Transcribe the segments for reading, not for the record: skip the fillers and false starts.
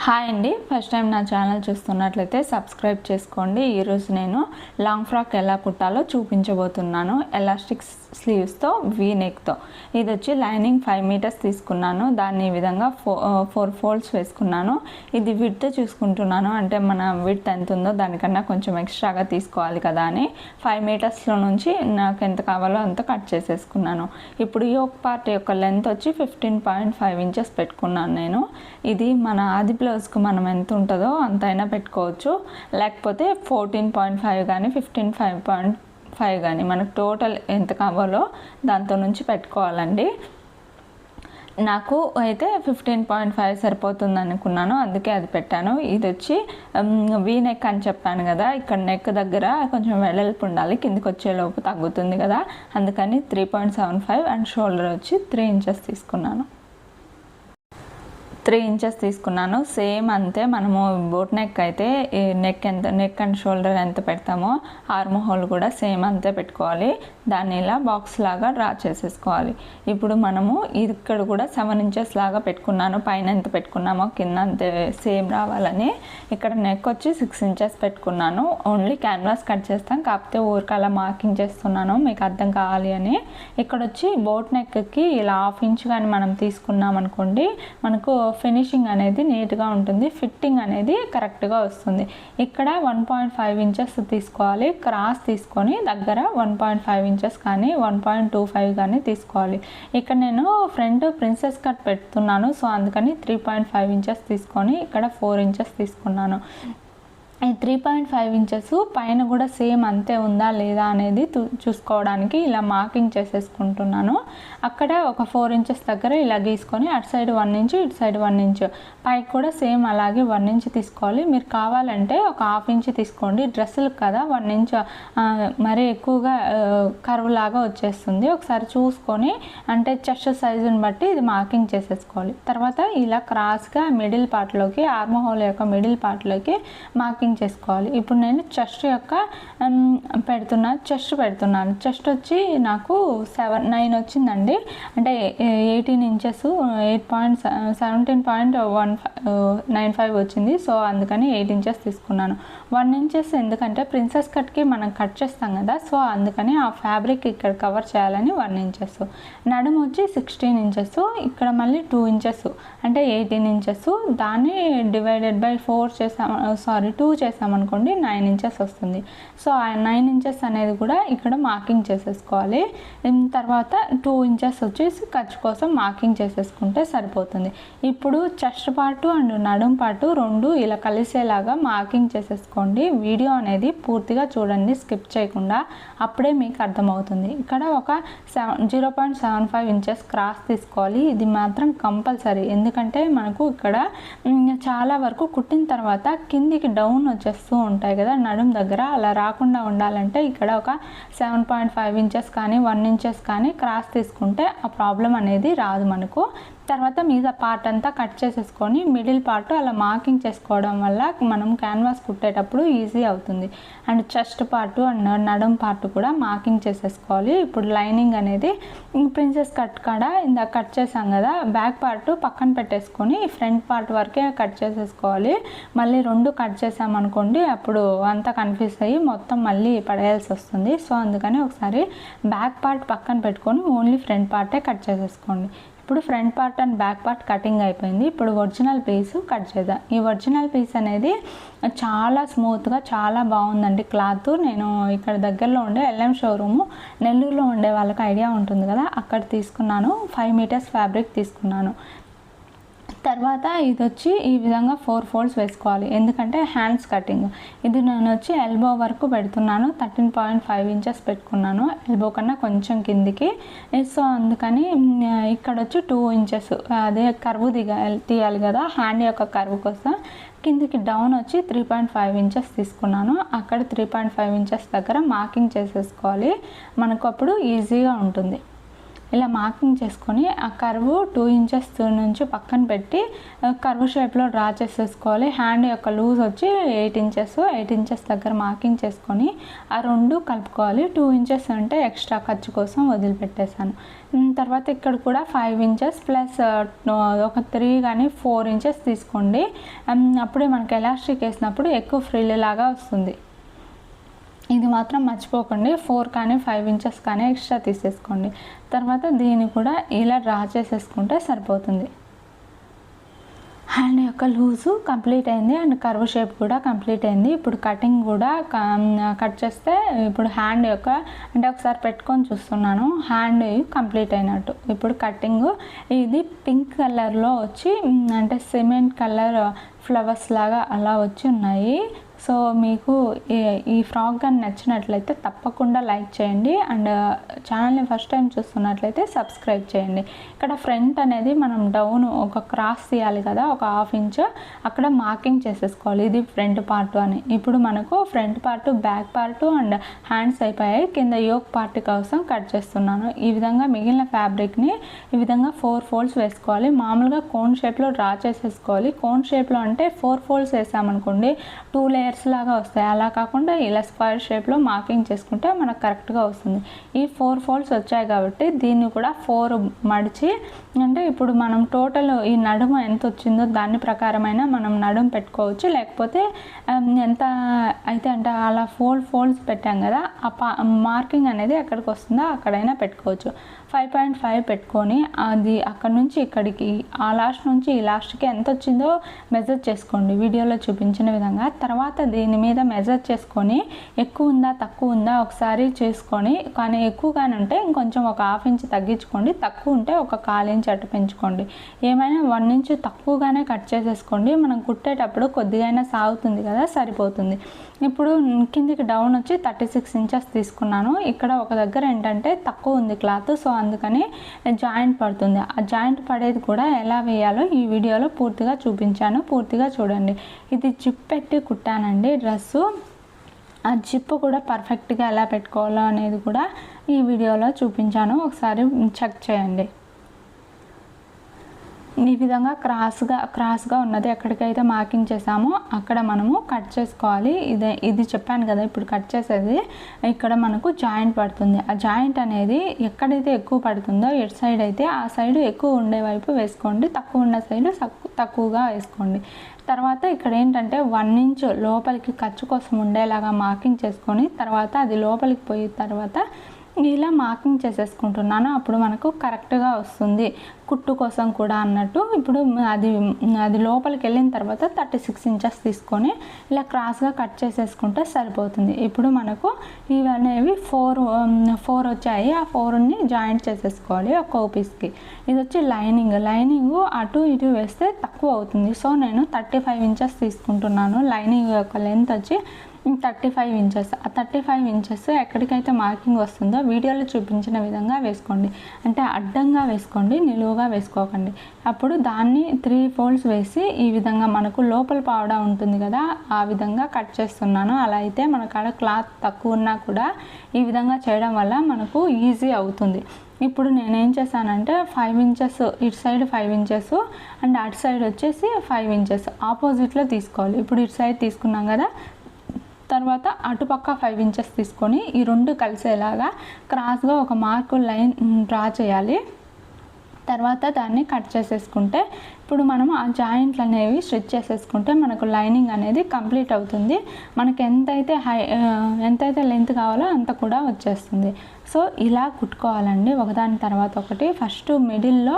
Hi అండి, first time నా channel చూస్తున్నట్లయితే సబ్స్క్రైబ్ చేసుకోండి. ఈరోజు నేను లాంగ్ ఫ్రాక్ ఎలా కుట్టాలో చూపించబోతున్నాను. ఎలాస్టిక్ స్లీవ్స్తో వీ నెక్తో. ఇది వచ్చి లైనింగ్ 5 మీటర్స్ తీసుకున్నాను. దాన్ని ఈ విధంగా 4 ఫోల్డ్స్ వేసుకున్నాను. ఇది విడ్త్ చూసుకుంటున్నాను, అంటే మన విడ్త్ ఎంత ఉందో దానికన్నా కొంచెం ఎక్స్ట్రాగా తీసుకోవాలి కదా అని 5 మీటర్స్లో నుంచి నాకు ఎంత కావాలో అంత కట్ చేసేసుకున్నాను. ఇప్పుడు ఈ ఒక పార్ట్ యొక్క లెంత్ వచ్చి 15.5 ఇంచెస్ పెట్టుకున్నాను నేను. ఇది మన ఆది బ్లౌజ్కు మనం ఎంత ఉంటుందో అంతైనా పెట్టుకోవచ్చు, లేకపోతే 14.5 కానీ 15.5 కానీ మనకు టోటల్ ఎంత కావాలో దాంతో నుంచి పెట్టుకోవాలండి. నాకు అయితే 15.5 సరిపోతుంది అనుకున్నాను, అందుకే అది పెట్టాను. ఇది వచ్చి వీ నెక్ అని చెప్పాను కదా, ఇక్కడ నెక్ దగ్గర కొంచెం వెడల్పు ఉండాలి, కిందికి వచ్చేలోపు తగ్గుతుంది కదా, అందుకని 3.75 అండ్ షోల్డర్ వచ్చి 3 ఇంచెస్ తీసుకున్నాను. 3 ఇంచెస్ తీసుకున్నాను. సేమ్ అంతే, మనము బోట్ నెక్ అయితే నెక్ అండ్ షోల్డర్ ఎంత పెడతామో ఆర్మ్ హోల్ కూడా సేమ్ అంతే పెట్టుకోవాలి. దాన్ని ఇలా బాక్స్ లాగా డ్రా చేసేసుకోవాలి. ఇప్పుడు మనము ఇక్కడ కూడా 7 ఇంచెస్ లాగా పెట్టుకున్నాను. పైన ఎంత పెట్టుకున్నామో కింద అంతే సేమ్ రావాలని. ఇక్కడ నెక్ వచ్చి 6 ఇంచెస్ పెట్టుకున్నాను. ఓన్లీ క్యాన్వాస్ కట్ చేస్తాం, కాకపోతే ఊరికి అలా మార్కింగ్ చేస్తున్నాను మీకు అర్థం కావాలి అని. ఇక్కడ వచ్చి బోట్ నెక్కి ఇలా 1/2 ఇంచ్ కానీ మనం తీసుకున్నాం అనుకోండి, మనకు ఫినిషింగ్ అనేది నీట్గా ఉంటుంది, ఫిట్టింగ్ అనేది కరెక్ట్గా వస్తుంది. ఇక్కడ 1.5 ఇంచెస్ తీసుకోవాలి, క్రాస్ తీసుకొని దగ్గర 1.5 ఇంచెస్ కానీ 1.25 కానీ తీసుకోవాలి. ఇక్కడ నేను ఫ్రంట్ ప్రిన్సెస్ కట్ పెడుతున్నాను, సో అందుకని 3.5 ఇంచెస్ తీసుకొని ఇక్కడ 4 ఇంచెస్ తీసుకున్నాను. ఈ 3.5 ఇంచెస్ పైన కూడా సేమ్ అంతే ఉందా లేదా అనేది చూసుకోవడానికి ఇలా మార్కింగ్ చేసేసుకుంటున్నాను. అక్కడ ఒక 4 ఇంచెస్ దగ్గర ఇలా గీసుకొని అటు సైడ్ 1 ఇంచ్ ఇటు సైడ్ 1 ఇంచ్, పైకి కూడా సేమ్ అలాగే 1 ఇంచ్ తీసుకోవాలి. మీరు కావాలంటే ఒక 1/2 ఇంచ్ తీసుకోండి, డ్రెస్సులకు కదా 1 ఇంచ్ మరీ ఎక్కువగా కర్వ్ లాగా వచ్చేస్తుంది. ఒకసారి చూసుకొని అంటే చెస్ట్ సైజుని బట్టి ఇది మార్కింగ్ చేసేసుకోవాలి. తర్వాత ఇలా క్రాస్గా మిడిల్ పార్ట్లోకి, ఆర్మ్ హోల్ యొక్క మిడిల్ పార్ట్లోకి మార్కింగ్ చేసుకోవాలి. ఇప్పుడు నేను చెస్ట్ యొక్క పెడుతున్నాను. చెస్ట్ వచ్చి నాకు 9 వచ్చిందండి, అంటే 18 ఇంచెస్ 17.95 వచ్చింది. సో అందుకని 8 ఇంచెస్ తీసుకున్నాను. 1 ఇంచెస్ ఎందుకంటే ప్రిన్సెస్ కట్కి మనం కట్ చేస్తాం కదా, సో అందుకని ఆ ఫ్యాబ్రిక్ ఇక్కడ కవర్ చేయాలని 1 ఇంచెస్. నడుము వచ్చి 16 ఇంచెస్, ఇక్కడ మళ్ళీ 2 ఇంచెస్ అంటే 18 ఇంచెస్. దాన్ని డివైడెడ్ బై 2 చేసామనుకోండి 9 ఇంచెస్ వస్తుంది. సో ఆ 9 ఇంచెస్ అనేది కూడా ఇక్కడ మార్కింగ్ చేసేసుకోవాలి. తర్వాత 2 ఇంచెస్ వచ్చేసి ఖర్చు కోసం మార్కింగ్ చేసేసుకుంటే సరిపోతుంది. ఇప్పుడు చెస్ట్ పార్టు అండ్ నడుం పార్టు రెండు ఇలా కలిసేలాగా మార్కింగ్ చేసేసుకోండి. వీడియో అనేది పూర్తిగా చూడండి, స్కిప్ చేయకుండా, అప్పుడే మీకు అర్థమవుతుంది. ఇక్కడ ఒక 0.75 ఇంచెస్ క్రాస్ తీసుకోవాలి. ఇది మాత్రం కంపల్సరీ, ఎందుకంటే మనకు ఇక్కడ చాలా వరకు కుట్టిన తర్వాత కిందికి డౌన్ వచ్చేస్తూ ఉంటాయి కదా నడుం దగ్గర, అలా రాకుండా ఉండాలంటే ఇక్కడ ఒక 7.5 ఇంచెస్ కానీ 1 ఇంచెస్ కానీ క్రాస్ తీసుకుంటే ఆ ప్రాబ్లం అనేది రాదు మనకు. తర్వాత మీద పార్ట్ అంతా కట్ చేసేసుకొని మిడిల్ పార్ట్ అలా మార్కింగ్ చేసుకోవడం వల్ల మనం క్యాన్వాస్ కుట్టేటప్పుడు ఈజీ అవుతుంది. అండ్ చెస్ట్ పార్టు అండ్ నడుం పార్ట్ కూడా మార్కింగ్ చేసేసుకోవాలి. ఇప్పుడు లైనింగ్ అనేది ప్రిన్సెస్ కట్ కాడ ఇందాక కట్ చేసాం కదా, బ్యాక్ పార్ట్ పక్కన పెట్టేసుకొని ఫ్రంట్ పార్ట్ వరకే కట్ చేసేసుకోవాలి. మళ్ళీ 2 కట్ చేసామనుకోండి అప్పుడు అంతా కన్ఫ్యూజ్ అయ్యి మొత్తం మళ్ళీ పడేయాల్సి వస్తుంది. సో అందుకని ఒకసారి బ్యాక్ పార్ట్ పక్కన పెట్టుకొని ఓన్లీ ఫ్రంట్ పార్టే కట్ చేసేసుకోండి. ఇప్పుడు front part and back part cutting అయిపోయింది. ఇప్పుడు ఒరిజినల్ పీస్ కట్ చేద్దాం. ఈ ఒరిజినల్ పీస్ అనేది చాలా స్మూత్గా చాలా బాగుందండి క్లాత్. నేను ఇక్కడ దగ్గరలో ఉండే LM షోరూము, నెల్లూరులో ఉండే వాళ్ళకి ఐడియా ఉంటుంది కదా, అక్కడ తీసుకున్నాను. 5 మీటర్స్ ఫ్యాబ్రిక్ తీసుకున్నాను. తర్వాత ఇది వచ్చి ఈ విధంగా 4 ఫోల్డ్స్ వేసుకోవాలి, ఎందుకంటే హ్యాండ్స్ కటింగ్. ఇది నేను వచ్చి ఎల్బో వరకు పెడుతున్నాను, 13.5 ఇంచెస్ పెట్టుకున్నాను, ఎల్బో కన్నా కొంచెం కిందికి. సో అందుకని ఇక్కడ వచ్చి 2 ఇంచెస్ అదే కర్వ్ తీయాలి కదా, హ్యాండ్ యొక్క కర్వ్ కోసం కిందికి డౌన్ వచ్చి 3.5 ఇంచెస్ తీసుకున్నాను. అక్కడ 3.5 ఇంచెస్ దగ్గర మార్కింగ్ చేసేసుకోవాలి, మనకు అప్పుడు ఈజీగా ఉంటుంది. ఇలా మార్కింగ్ చేసుకొని ఆ కర్వ్ 2 ఇంచెస్ నుంచి పక్కన పెట్టి కర్వ్ షేప్లో డ్రా చేసేసుకోవాలి. హ్యాండ్ యొక్క లూజ్ వచ్చి 8 ఇంచెస్ దగ్గర మార్కింగ్ చేసుకొని ఆ రెండు కలుపుకోవాలి. 2 ఇంచెస్ అంటే ఎక్స్ట్రా ఖర్చు కోసం వదిలిపెట్టేశాను. తర్వాత ఇక్కడ కూడా 5 ఇంచెస్ ప్లస్ ఒక 3 కానీ 4 ఇంచెస్ తీసుకోండి. అప్పుడే మనకి ఎలాస్టిక్ వేసినప్పుడు ఎక్కువ ఫ్రిల్ లాగా వస్తుంది. ఇది మాత్రం మర్చిపోకండి. 4 కానీ 5 ఇంచెస్ కానీ ఎక్స్ట్రా తీసేసుకోండి. తర్వాత దీన్ని కూడా ఇలా డ్రా చేసేసుకుంటే సరిపోతుంది. హ్యాండ్ యొక్క లూజు కంప్లీట్ అయింది అండ్ కర్వ్ షేప్ కూడా కంప్లీట్ అయింది. ఇప్పుడు కటింగ్ కూడా కట్ చేస్తే ఇప్పుడు హ్యాండ్ యొక్క అంటే ఒకసారి పెట్టుకొని చూస్తున్నాను, హ్యాండ్ కంప్లీట్ అయినట్టు. ఇప్పుడు కటింగ్ ఇది పింక్ కలర్లో వచ్చి అంటే సిమెంట్ కలర్ ఫ్లవర్స్ లాగా అలా వచ్చి ఉన్నాయి. సో మీకు ఈ ఫ్రాక్ కానీ నచ్చినట్లయితే తప్పకుండా లైక్ చేయండి అండ్ ఛానల్ని ఫస్ట్ టైం చూస్తున్నట్లయితే సబ్స్క్రైబ్ చేయండి. ఇక్కడ ఫ్రంట్ అనేది మనం డౌన్ ఒక క్రాస్ తీయాలి కదా, ఒక 1/2 ఇంచ్ అక్కడ మార్కింగ్ చేసేసుకోవాలి. ఇది ఫ్రంట్ పార్ట్ అని. ఇప్పుడు మనకు front part, back part and hands అయిపోయాయి. కింద యోక్ పార్ట్ కోసం కట్ చేస్తున్నాను. ఈ విధంగా మిగిలిన ఫ్యాబ్రిక్ని ఈ విధంగా 4 ఫోల్డ్స్ వేసుకోవాలి. మామూలుగా కోన్ షేప్లో డ్రా చేసేసుకోవాలి. కోన్ షేప్లో అంటే 4 ఫోల్డ్స్ వేసామనుకోండి 2 లేయర్స్ లాగా వస్తాయి. అలా కాకుండా ఇలా స్క్వేర్ షేప్లో మార్కింగ్ చేసుకుంటే మనకు కరెక్ట్గా వస్తుంది. ఈ 4 ఫోల్డ్స్ వచ్చాయి కాబట్టి దీన్ని కూడా 4 మడిచి అంటే ఇప్పుడు మనం టోటల్ ఈ నడుము ఎంత వచ్చిందో దాని ప్రకారమైన మనం నడుము పెట్టుకోవచ్చు. లేకపోతే ఎంత అయితే అంటే అలా 4 ఫోల్డ్స్ పెట్టాం కదా, ఆ మార్కింగ్ అనేది ఎక్కడికి వస్తుందో అక్కడైనా పెట్టుకోవచ్చు. 5.5 పెట్టుకొని అది అక్కడ నుంచి ఇక్కడికి ఆ లాస్ట్ నుంచి ఈ లాస్ట్కి ఎంత వచ్చిందో మెజర్ చేసుకోండి వీడియోలో చూపించిన విధంగా. తర్వాత దీని మీద మెజర్ చేసుకొని ఎక్కువ ఉందా తక్కువ ఉందా ఒకసారి చేసుకొని, కానీ ఎక్కువగానే ఉంటే ఇంకొంచెం ఒక 1/2 ఇంచ్ తగ్గించుకోండి, తక్కువ ఉంటే ఒక 1/4 ఇంచ్ అటు పెంచుకోండి. ఏమైనా 1 ఇంచ్ తక్కువగానే కట్ చేసేసుకోండి. మనం కుట్టేటప్పుడు కొద్దిగా సాగుతుంది కదా, సరిపోతుంది. ఇప్పుడు కిందికి డౌన్ వచ్చి 36 ఇంచెస్ తీసుకున్నాను. ఇక్కడ ఒక దగ్గర ఏంటంటే తక్కువ ఉంది క్లాత్, సో అందుకని జాయింట్ పడుతుంది. ఆ జాయింట్ పడేది కూడా ఎలా వేయాలో ఈ వీడియోలో పూర్తిగా చూపించాను, పూర్తిగా చూడండి. ఇది జిప్ పెట్టి కుట్టానండి డ్రెస్సు. ఆ జిప్ కూడా పర్ఫెక్ట్గా ఎలా పెట్టుకోవాలో అనేది కూడా ఈ వీడియోలో చూపించాను, ఒకసారి చెక్ చేయండి. ఈ విధంగా క్రాస్గా ఉన్నది ఎక్కడికైతే మార్కింగ్ చేసామో అక్కడ మనము కట్ చేసుకోవాలి. ఇది చెప్పాను కదా, ఇప్పుడు కట్ చేసేది ఇక్కడ మనకు జాయింట్ పడుతుంది. ఆ జాయింట్ అనేది ఎక్కడైతే ఎక్కువ పడుతుందో ఎటు సైడ్ అయితే ఆ సైడ్ ఎక్కువ ఉండే వైపు వేసుకోండి, తక్కువ ఉన్న సైడ్ తక్కువగా వేసుకోండి. తర్వాత ఇక్కడ ఏంటంటే 1 ఇంచ్ లోపలికి ఖర్చు కోసం ఉండేలాగా మార్కింగ్ చేసుకొని తర్వాత అది లోపలికి పోయిన తర్వాత ఇలా మార్కింగ్ చేసేసుకుంటున్నాను. అప్పుడు మనకు కరెక్ట్గా వస్తుంది కుట్టు కోసం కూడా అన్నట్టు. ఇప్పుడు అది లోపలికి వెళ్ళిన తర్వాత 36 ఇంచెస్ తీసుకొని ఇలా క్రాస్గా కట్ చేసేసుకుంటే సరిపోతుంది. ఇప్పుడు మనకు ఇవనేవి 4 వచ్చాయి. ఆ 4ని జాయింట్ చేసేసుకోవాలి ఒక్కో పీస్కి. ఇది వచ్చి లైనింగ్ అటు ఇటు వేస్తే తక్కువ అవుతుంది. సో నేను 35 ఇంచెస్ తీసుకుంటున్నాను. లైనింగ్ యొక్క లెంత్ వచ్చి 35 ఇంచెస్. ఆ 35 ఇంచెస్ ఎక్కడికైతే మార్కింగ్ వస్తుందో వీడియోలో చూపించిన విధంగా వేసుకోండి. అంటే అడ్డంగా వేసుకోండి, నిలువుగా వేసుకోకండి. అప్పుడు దాన్ని 3 ఫోల్డ్స్ వేసి ఈ విధంగా మనకు లోపల పావడా ఉంటుంది కదా, ఆ విధంగా కట్ చేస్తున్నాను. అలా అయితే మన కాడ క్లాత్ తక్కువ ఉన్నా కూడా ఈ విధంగా చేయడం వల్ల మనకు ఈజీ అవుతుంది. ఇప్పుడు నేనేం చేశానంటే 5 ఇంచెస్ ఇటు సైడ్ 5 ఇంచెస్ అండ్ అటు సైడ్ వచ్చేసి 5 ఇంచెస్ ఆపోజిట్లో తీసుకోవాలి. ఇప్పుడు ఇటు సైడ్ తీసుకున్నాం కదా, తర్వాత అటుపక్క 5 ఇంచెస్ తీసుకొని ఈ రెండు కలిసేలాగా క్రాస్గా ఒక మార్కు లైన్ డ్రా చేయాలి. తర్వాత దాన్ని కట్ చేసేసుకుంటే ఇప్పుడు మనం ఆ జాయింట్లు అనేవి స్టిచ్ చేసేసుకుంటే మనకు లైనింగ్ అనేది కంప్లీట్ అవుతుంది. మనకి ఎంతైతే లెంత్ కావాలో అంత కూడా వచ్చేస్తుంది. సో ఇలా కుట్టుకోవాలండి ఒకదాని తర్వాత ఒకటి. ఫస్ట్ మిడిల్లో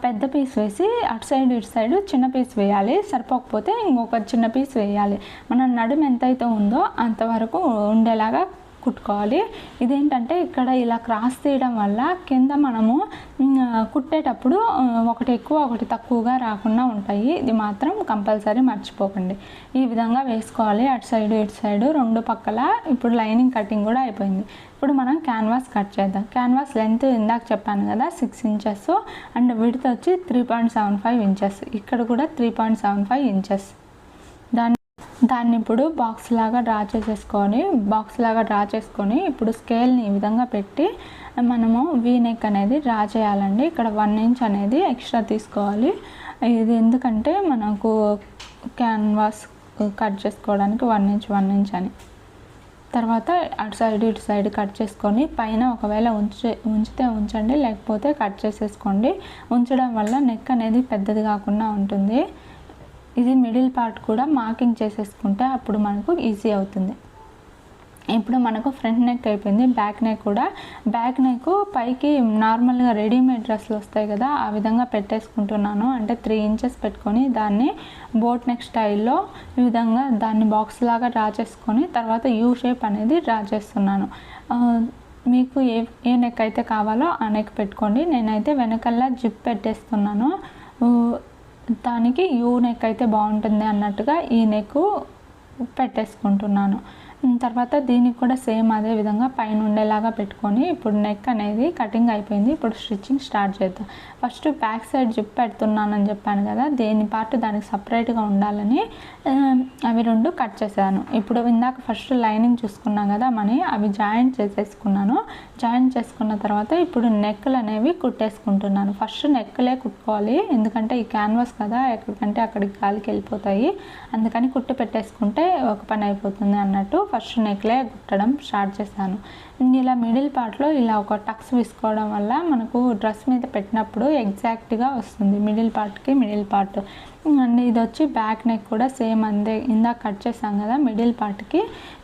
పెద్ద పీస్ వేసి అటు సైడ్ ఇటు సైడ్ చిన్న పీస్ వేయాలి. సరిపోకపోతే ఇంకొక చిన్న పీస్ వేయాలి. మన నడుము ఎంతైతే ఉందో అంతవరకు ఉండేలాగా కుట్టుకోవాలి. ఇదేంటంటే ఇక్కడ ఇలా క్రాస్ తీయడం వల్ల కింద మనము కుట్టేటప్పుడు ఒకటి ఎక్కువ ఒకటి తక్కువగా రాకుండా ఉంటాయి. ఇది మాత్రం కంపల్సరీ మర్చిపోకండి. ఈ విధంగా వేసుకోవాలి అటు సైడ్ ఇటు సైడ్ రెండు పక్కల. ఇప్పుడు లైనింగ్ కటింగ్ కూడా అయిపోయింది. ఇప్పుడు మనం క్యాన్వాస్ కట్ చేద్దాం. క్యాన్వాస్ లెంత్ ఇందాక చెప్పాను కదా 6 ఇంచెస్ అండ్ విడ్త్ వచ్చి 3.75 ఇంచెస్. ఇక్కడ కూడా 3.75 ఇంచెస్. దాన్ని దాన్ని ఇప్పుడు బాక్స్ లాగా డ్రా చేసుకొని ఇప్పుడు స్కేల్ని ఈ విధంగా పెట్టి మనము వీ నెక్ అనేది డ్రా చేయాలండి. ఇక్కడ 1 ఇంచ్ అనేది ఎక్స్ట్రా తీసుకోవాలి. ఇది ఎందుకంటే మనకు క్యాన్వాస్ కట్ చేసుకోవడానికి 1 ఇంచ్ అని. తర్వాత అటు సైడ్ ఇటు సైడ్ కట్ చేసుకొని పైన ఒకవేళ ఉంచితే ఉంచండి, లేకపోతే కట్ చేసేసుకోండి. ఉంచడం వల్ల నెక్ అనేది పెద్దది కాకుండా ఉంటుంది. ఇది మిడిల్ పార్ట్ కూడా మార్కింగ్ చేసేసుకుంటే అప్పుడు మనకు ఈజీ అవుతుంది. ఇప్పుడు మనకు ఫ్రంట్ నెక్ అయిపోయింది. బ్యాక్ నెక్ పైకి నార్మల్గా రెడీమేడ్ డ్రెస్సులు వస్తాయి కదా, ఆ విధంగా పెట్టేసుకుంటున్నాను. అంటే 3 ఇంచెస్ పెట్టుకొని దాన్ని బోట్ నెక్ స్టైల్లో ఈ విధంగా దాన్ని బాక్స్ లాగా డ్రా చేసుకొని తర్వాత యూ షేప్ అనేది డ్రా చేస్తున్నాను. మీకు ఏ నెక్ అయితే కావాలో ఆ నెక్ పెట్టుకోండి. నేనైతే వెనకల్లా జిప్ పెట్టేస్తున్నాను. దానికి యూ నెక్ అయితే బాగుంటుంది అన్నట్టుగా ఈ నెక్ పెట్టేసుకుంటున్నాను. తర్వాత దీనికి కూడా సేమ్ అదే విధంగా పైన ఉండేలాగా పెట్టుకొని ఇప్పుడు నెక్ అనేది కటింగ్ అయిపోయింది. ఇప్పుడు స్టిచ్చింగ్ స్టార్ట్ చేద్దాం. ఫస్ట్ బ్యాక్ సైడ్ జిప్ పెడుతున్నానని చెప్పాను కదా, దేని పార్ట్ దానికి సపరేట్గా ఉండాలని అవి 2 కట్ చేశాను. ఇప్పుడు ఇందాక ఫస్ట్ లైనింగ్ చూసుకున్నాం కదా అవి జాయింట్ చేసేసుకున్నాను. జాయింట్ చేసుకున్న తర్వాత ఇప్పుడు నెక్లు అనేవి కుట్టేసుకుంటున్నాను. ఫస్ట్ నెక్లే కుట్టుకోవాలి, ఎందుకంటే ఈ క్యాన్వాస్ కదా ఎక్కడికంటే అక్కడికి గాలికి వెళ్ళిపోతాయి. అందుకని కుట్టి పెట్టేసుకుంటే ఒక పని అయిపోతుంది అన్నట్టు ఫస్ట్ నెక్లే కుట్టడం స్టార్ట్ చేశాను. ఇలా మిడిల్ పార్ట్లో ఇలా ఒక టక్స్ వేసుకోవడం వల్ల మనకు డ్రెస్ మీద పెట్టినప్పుడు ఎగ్జాక్ట్గా వస్తుంది మిడిల్ పార్ట్. అండ్ ఇది వచ్చి బ్యాక్ నెక్ కూడా సేమ్ అంతే, ఇందాక కట్ చేసాం కదా మిడిల్ పార్ట్కి,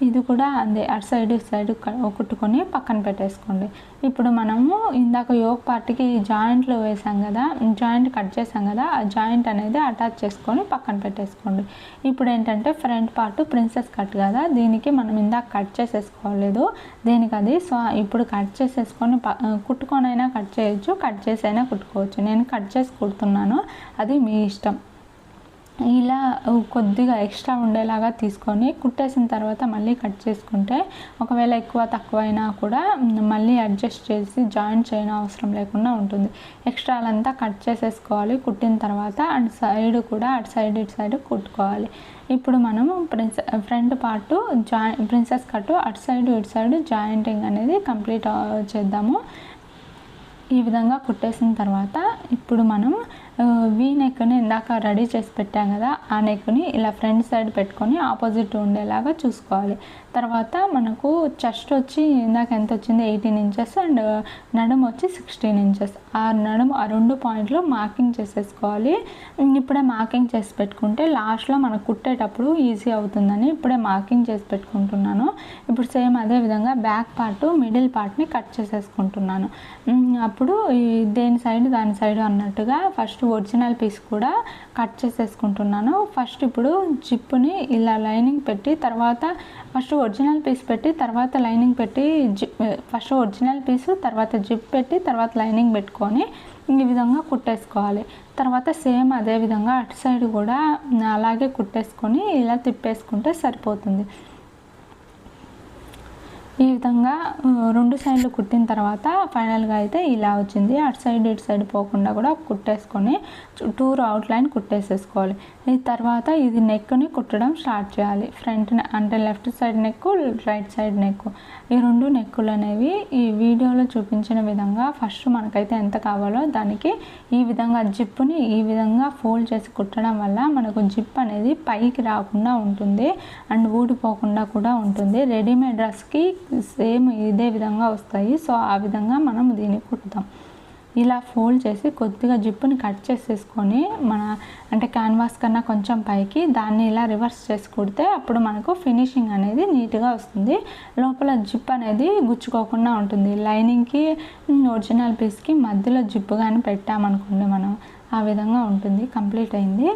ఇది కూడా అంతే అటు సైడ్ కుట్టుకొని పక్కన పెట్టేసుకోండి. ఇప్పుడు మనము ఇందాక యోక్ పార్ట్కి జాయింట్లు వేసాం కదా, జాయింట్ కట్ చేసాం కదా, ఆ జాయింట్ అనేది అటాచ్ చేసుకొని పక్కన పెట్టేసుకోండి. ఇప్పుడు ఏంటంటే ఫ్రంట్ పార్ట్ ప్రిన్సెస్ కట్ కదా, దీనికి మనం ఇందాక కట్ చేసేసుకోలేదు దేనికి అది. సో ఇప్పుడు కట్ చేసేసుకొని కుట్టుకొనైనా కట్ చేయొచ్చు, కట్ చేసి అయినా కుట్టుకోవచ్చు. నేను కట్ చేసి కుడుతున్నాను, అది మీ ఇష్టం. ఇలా కొద్దిగా ఎక్స్ట్రా ఉండేలాగా తీసుకొని కుట్టేసిన తర్వాత మళ్ళీ కట్ చేసుకుంటే ఒకవేళ ఎక్కువ తక్కువ అయినా కూడా మళ్ళీ అడ్జస్ట్ చేసి జాయింట్ చేయడం అవసరం లేకుండా ఉంటుంది. ఎక్స్ట్రాలంతా కట్ చేసేసుకోవాలి కుట్టిన తర్వాత. అండ్ సైడ్ కూడా అటు సైడ్ ఇటు సైడ్ కుట్టుకోవాలి. ఇప్పుడు మనము ఫ్రంట్ పార్ట్ ప్రిన్సెస్ కట్ అటు సైడ్ ఇటు సైడ్ జాయింటింగ్ అనేది కంప్లీట్ చేద్దాము. ఈ విధంగా కుట్టేసిన తర్వాత ఇప్పుడు మనం వీ నెక్ని ఇందాక రెడీ చేసి పెట్టాం కదా, ఆ నెక్ని ఇలా ఫ్రంట్ సైడ్ పెట్టుకొని ఆపోజిట్ ఉండేలాగా చూసుకోవాలి. తర్వాత మనకు చెస్ట్ వచ్చి ఇందాక ఎంత వచ్చింది 18 ఇంచెస్ అండ్ నడుము వచ్చి 16 ఇంచెస్. ఆ 2 పాయింట్లు మార్కింగ్ చేసేసుకోవాలి. ఇప్పుడే మార్కింగ్ చేసి పెట్టుకుంటే లాస్ట్లో మనకు కుట్టేటప్పుడు ఈజీ అవుతుందని ఇప్పుడే మార్కింగ్ చేసి పెట్టుకుంటున్నాను. ఇప్పుడు సేమ్ అదే విధంగా బ్యాక్ పార్ట్ మిడిల్ పార్ట్ని కట్ చేసేసుకుంటున్నాను. అప్పుడు దేని సైడ్ దాని సైడ్ అన్నట్టుగా ఫస్ట్ ఒరిజినల్ పీస్ కూడా కట్ చేసేసుకుంటున్నాను. ఫస్ట్ ఇప్పుడు జిప్ని ఇలా లైనింగ్ పెట్టి తర్వాత ఫస్ట్ ఒరిజినల్ పీస్ పెట్టి తర్వాత లైనింగ్ పెట్టి ఫస్ట్ ఒరిజినల్ పీసు తర్వాత జిప్ పెట్టి తర్వాత లైనింగ్ పెట్టుకొని ఈ విధంగా కుట్టేసుకోవాలి. తర్వాత సేమ్ అదే విధంగా అటు సైడ్ కూడా అలాగే కుట్టేసుకొని ఇలా తిప్పేసుకుంటే సరిపోతుంది. ఈ విధంగా 2 సైడ్లు కుట్టిన తర్వాత ఫైనల్గా అయితే ఇలా వచ్చింది. అటు సైడ్ ఇటు సైడ్ పోకుండా కూడా కుట్టేసుకొని చుట్టూరు అవుట్లైన్ కుట్టేసేసుకోవాలి. ఈ తర్వాత ఇది నెక్ని కుట్టడం స్టార్ట్ చేయాలి. ఫ్రంట్ అంటే left side neck right side neck, ఈ 2 నెక్కులు అనేవి ఈ వీడియోలో చూపించిన విధంగా ఫస్ట్ మనకైతే ఎంత కావాలో దానికి ఈ విధంగా జిప్పుని ఈ విధంగా ఫోల్డ్ చేసి కుట్టడం వల్ల మనకు జిప్ అనేది పైకి రాకుండా ఉంటుంది అండ్ ఊడిపోకుండా కూడా ఉంటుంది. రెడీమేడ్ డ్రెస్కి సేమ్ ఇదే విధంగా వస్తాయి. సో ఆ విధంగా మనం దీన్ని కుడతాం. ఇలా ఫోల్డ్ చేసి కొద్దిగా జిప్పుని కట్ చేసేసుకొని అంటే క్యాన్వాస్ కన్నా కొంచెం పైకి దాన్ని ఇలా రివర్స్ చేసి కుడితే అప్పుడు మనకు ఫినిషింగ్ అనేది నీట్గా వస్తుంది. లోపల జిప్ అనేది గుచ్చుకోకుండా ఉంటుంది. లైనింగ్కి ఒరిజినల్ పీస్కి మధ్యలో జిప్పు కానీ పెట్టామనుకోండి మనం ఆ విధంగా ఉంటుంది. కంప్లీట్ అయింది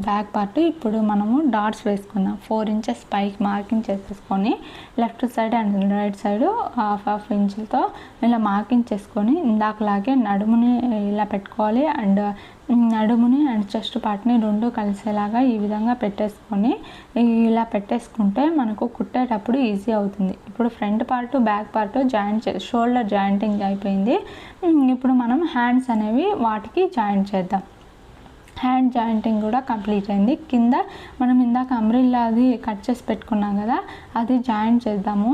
బ్యాక్ పార్ట్. ఇప్పుడు మనము డాట్స్ వేసుకుందాం. 4 ఇంచెస్ పైకి మార్కింగ్ చేసేసుకొని left side and right side half ఇంచులతో ఇలా మార్కింగ్ చేసుకొని ఇందాకలాగే నడుముని ఇలా పెట్టుకోవాలి అండ్ నడుముని అండ్ చెస్ట్ పార్ట్ని 2 కలిసేలాగా ఈ విధంగా పెట్టేసుకొని ఇలా పెట్టేసుకుంటే మనకు కుట్టేటప్పుడు ఈజీ అవుతుంది. ఇప్పుడు front part back part shoulder jointing అయిపోయింది. ఇప్పుడు మనం హ్యాండ్స్ అనేవి వాటికి జాయింట్ చేద్దాం. హ్యాండ్ జాయింటింగ్ కూడా కంప్లీట్ అయింది. కింద మనం ఇందాక అంబ్రిల్లా అది కట్ చేసి పెట్టుకున్నాం కదా, అది జాయింట్ చేద్దాము.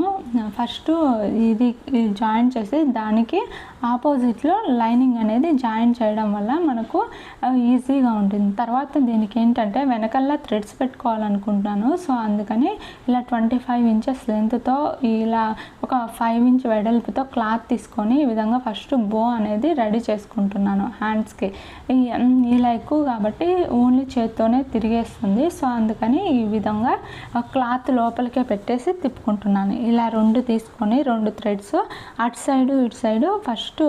ఫస్ట్ ఇది జాయింట్ చేసి దానికి ఆపోజిట్లో లైనింగ్ అనేది జాయింట్ చేయడం వల్ల మనకు ఈజీగా ఉంటుంది. తర్వాత దీనికి ఏంటంటే వెనకల్లా థ్రెడ్స్ పెట్టుకోవాలనుకుంటున్నాను. సో అందుకని ఇలా 25 ఇంచెస్ లెంత్తో ఇలా ఒక 5 ఇంచ్ వెడల్పుతో క్లాత్ తీసుకొని ఈ విధంగా ఫస్ట్ బో అనేది రెడీ చేసుకుంటున్నాను హ్యాండ్స్కి. ఇలా ఎక్కువ కాబట్టి ఓన్లీ చేత్తోనే తిరిగేస్తుంది. సో అందుకని ఈ విధంగా క్లాత్ లోపలికే పెట్టేసి తిప్పుకుంటున్నాను. ఇలా 2 తీసుకొని 2 థ్రెడ్స్ అటు సైడు ఇటు సైడు ఫస్ట్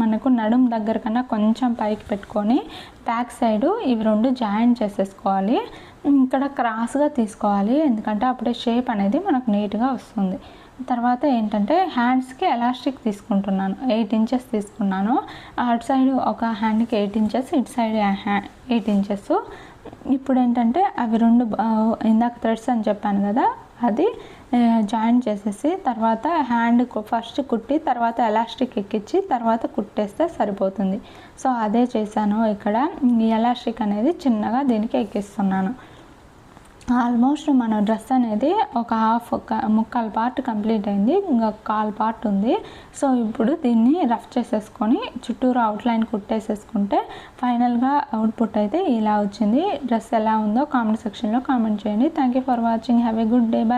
మనకు నడుం దగ్గర కన్నా కొంచెం పైకి పెట్టుకొని బ్యాక్ సైడు ఇవి 2 జాయింట్ చేసేసుకోవాలి. ఇక్కడ క్రాస్గా తీసుకోవాలి, ఎందుకంటే అప్పుడే షేప్ అనేది మనకు నీట్గా వస్తుంది. తర్వాత ఏంటంటే హ్యాండ్స్కి ఎలాస్టిక్ తీసుకుంటున్నాను. 8 ఇంచెస్ తీసుకున్నాను. అటు సైడ్ ఒక హ్యాండ్కి 8 ఇంచెస్, ఇటు సైడ్ 8 ఇంచెస్. ఇప్పుడు ఏంటంటే అవి 2 ఇందాక థ్రెడ్స్ అని చెప్పాను కదా, అది జాయిన్ చేసేసి తర్వాత హ్యాండ్ ఫస్ట్ కుట్టి తర్వాత ఎలాస్టిక్ ఎక్కించి తర్వాత కుట్టేస్తే సరిపోతుంది. సో అదే చేశాను. ఇక్కడ ఈ ఎలాస్టిక్ అనేది చిన్నగా దీనికి ఎక్కిస్తున్నాను. ఆల్మోస్ట్ మన డ్రెస్ అనేది ఒక ముక్కాలు పార్ట్ కంప్లీట్ అయింది, ఇంకా 1/4 పార్ట్ ఉంది. సో ఇప్పుడు దీన్ని రఫ్ చేసేసుకొని చుట్టూరు అవుట్లైన్ కుట్టేసేసుకుంటే ఫైనల్గా అవుట్పుట్ అయితే ఇలా వచ్చింది. డ్రెస్ ఎలా ఉందో కామెంట్ సెక్షన్లో కామెంట్ చేయండి. Thank you for watching. Have a good day. By.